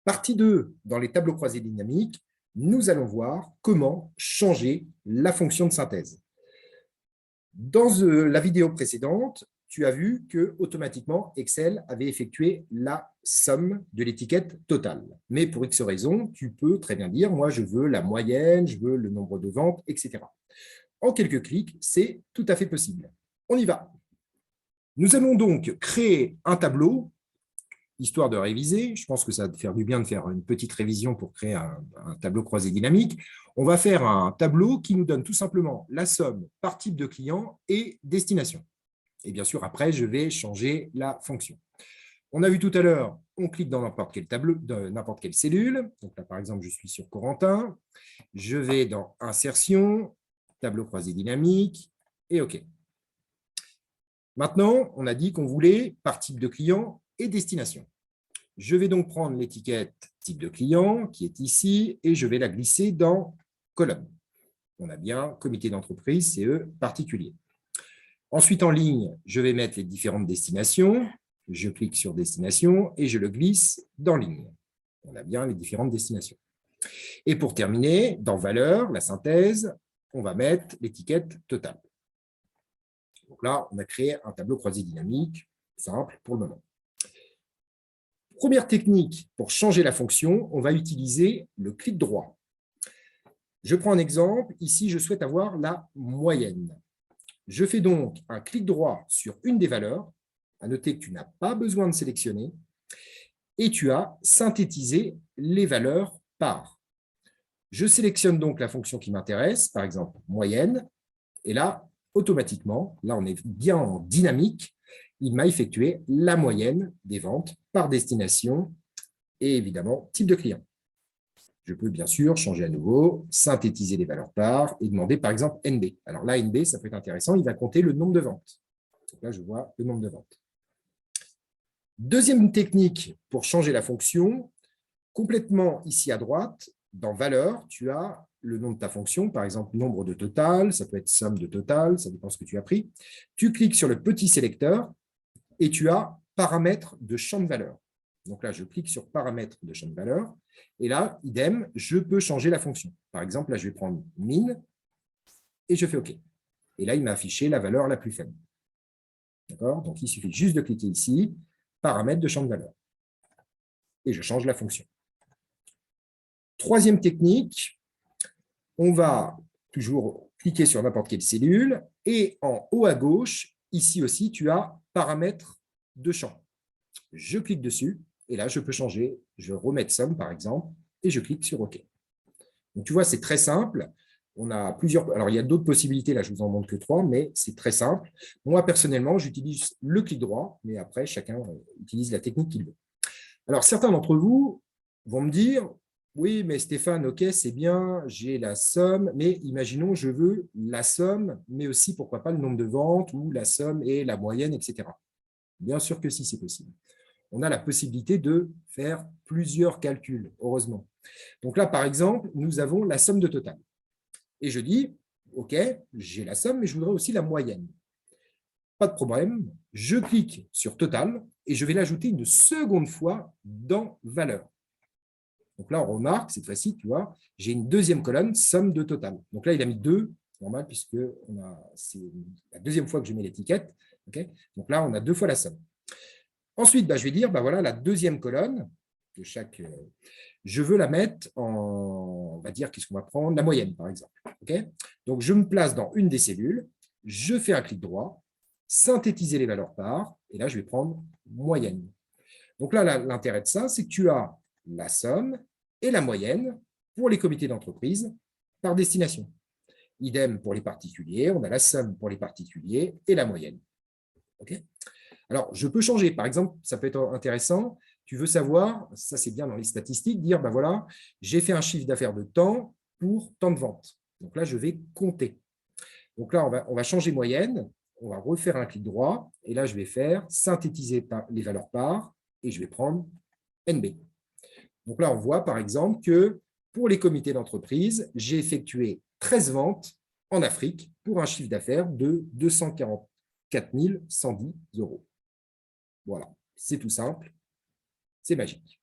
Partie 2, dans les tableaux croisés dynamiques, nous allons voir comment changer la fonction de synthèse. Dans la vidéo précédente, tu as vu que automatiquement Excel avait effectué la somme de l'étiquette totale. Mais pour X raisons, tu peux très bien dire, moi je veux la moyenne, je veux le nombre de ventes, etc. En quelques clics, c'est tout à fait possible. On y va. Nous allons donc créer un tableau, histoire de réviser. Je pense que ça va te faire du bien de faire une petite révision pour créer un tableau croisé dynamique. On va faire un tableau qui nous donne tout simplement la somme par type de client et destination. Et bien sûr, après, je vais changer la fonction. On a vu tout à l'heure, on clique dans n'importe quel tableau, dans n'importe quelle cellule. Donc là, par exemple, je suis sur Corentin. Je vais dans Insertion, tableau croisé dynamique, et OK. Maintenant, on a dit qu'on voulait par type de client et destination. Je vais donc prendre l'étiquette type de client qui est ici et je vais la glisser dans colonne. On a bien comité d'entreprise, CE particulier. Ensuite, en ligne, je vais mettre les différentes destinations. Je clique sur destination et je le glisse dans ligne. On a bien les différentes destinations. Et pour terminer, dans valeur, la synthèse, on va mettre l'étiquette totale. Donc là, on a créé un tableau croisé dynamique, simple pour le moment. Première technique, pour changer la fonction, on va utiliser le clic droit. Je prends un exemple. Ici, je souhaite avoir la moyenne. Je fais donc un clic droit sur une des valeurs. À noter que tu n'as pas besoin de sélectionner. Et tu as synthétisé les valeurs par. Je sélectionne donc la fonction qui m'intéresse, par exemple moyenne. Et là, automatiquement, là on est bien en dynamique, il m'a effectué la moyenne des ventes par destination et évidemment type de client. Je peux bien sûr changer à nouveau, synthétiser les valeurs par et demander par exemple NB. Alors là, NB, ça peut être intéressant, il va compter le nombre de ventes. Donc là, je vois le nombre de ventes. Deuxième technique pour changer la fonction, complètement ici à droite, dans valeur, tu as le nom de ta fonction, par exemple nombre de total, ça peut être somme de total, ça dépend ce que tu as pris. Tu cliques sur le petit sélecteur et tu as paramètres de champ de valeur. Donc là, je clique sur paramètres de champ de valeur et là, idem, je peux changer la fonction. Par exemple, là, je vais prendre min et je fais OK. Et là, il m'a affiché la valeur la plus faible. D'accord? Donc, il suffit juste de cliquer ici, paramètres de champ de valeur. Et je change la fonction. Troisième technique, on va toujours cliquer sur n'importe quelle cellule et en haut à gauche, ici aussi, tu as paramètres de champ. Je clique dessus et là, je peux changer. Je remets somme, par exemple, et je clique sur OK. Donc, tu vois, c'est très simple. On a plusieurs. Alors, il y a d'autres possibilités. Là, je vous en montre que 3, mais c'est très simple. Moi, personnellement, j'utilise le clic droit, mais après, chacun utilise la technique qu'il veut. Alors, certains d'entre vous vont me dire, oui, mais Stéphane, OK, c'est bien, j'ai la somme, mais imaginons, je veux la somme, mais aussi, pourquoi pas, le nombre de ventes ou la somme et la moyenne, etc. Bien sûr que si, c'est possible. On a la possibilité de faire plusieurs calculs, heureusement. Donc là, par exemple, nous avons la somme de total. Et je dis, OK, j'ai la somme, mais je voudrais aussi la moyenne. Pas de problème, je clique sur total et je vais l'ajouter une seconde fois dans valeur. Donc là, on remarque, cette fois-ci, tu vois, j'ai une deuxième colonne, somme de total. Donc là, il a mis 2, normal, puisque c'est la deuxième fois que je mets l'étiquette. Okay, donc là, on a 2 fois la somme. Ensuite, je vais dire, voilà, la deuxième colonne de chaque, je veux la mettre en, on va dire, qu'est-ce qu'on va prendre? La moyenne, par exemple. Okay, donc, je me place dans une des cellules, je fais un clic droit, synthétiser les valeurs par, et là, je vais prendre moyenne. Donc là, l'intérêt de ça, c'est que tu as la somme et la moyenne pour les comités d'entreprise par destination. Idem pour les particuliers, on a la somme pour les particuliers et la moyenne. Okay, alors, je peux changer. Par exemple, ça peut être intéressant. Tu veux savoir, ça c'est bien dans les statistiques, dire, voilà, j'ai fait un chiffre d'affaires de temps pour tant de ventes. Donc là, je vais compter. Donc là, on va changer moyenne. On va refaire un clic droit. Et là, je vais faire synthétiser les valeurs par et je vais prendre NB. Donc là, on voit par exemple que pour les comités d'entreprise, j'ai effectué 13 ventes en Afrique pour un chiffre d'affaires de 244 110 €. Voilà, c'est tout simple, c'est magique.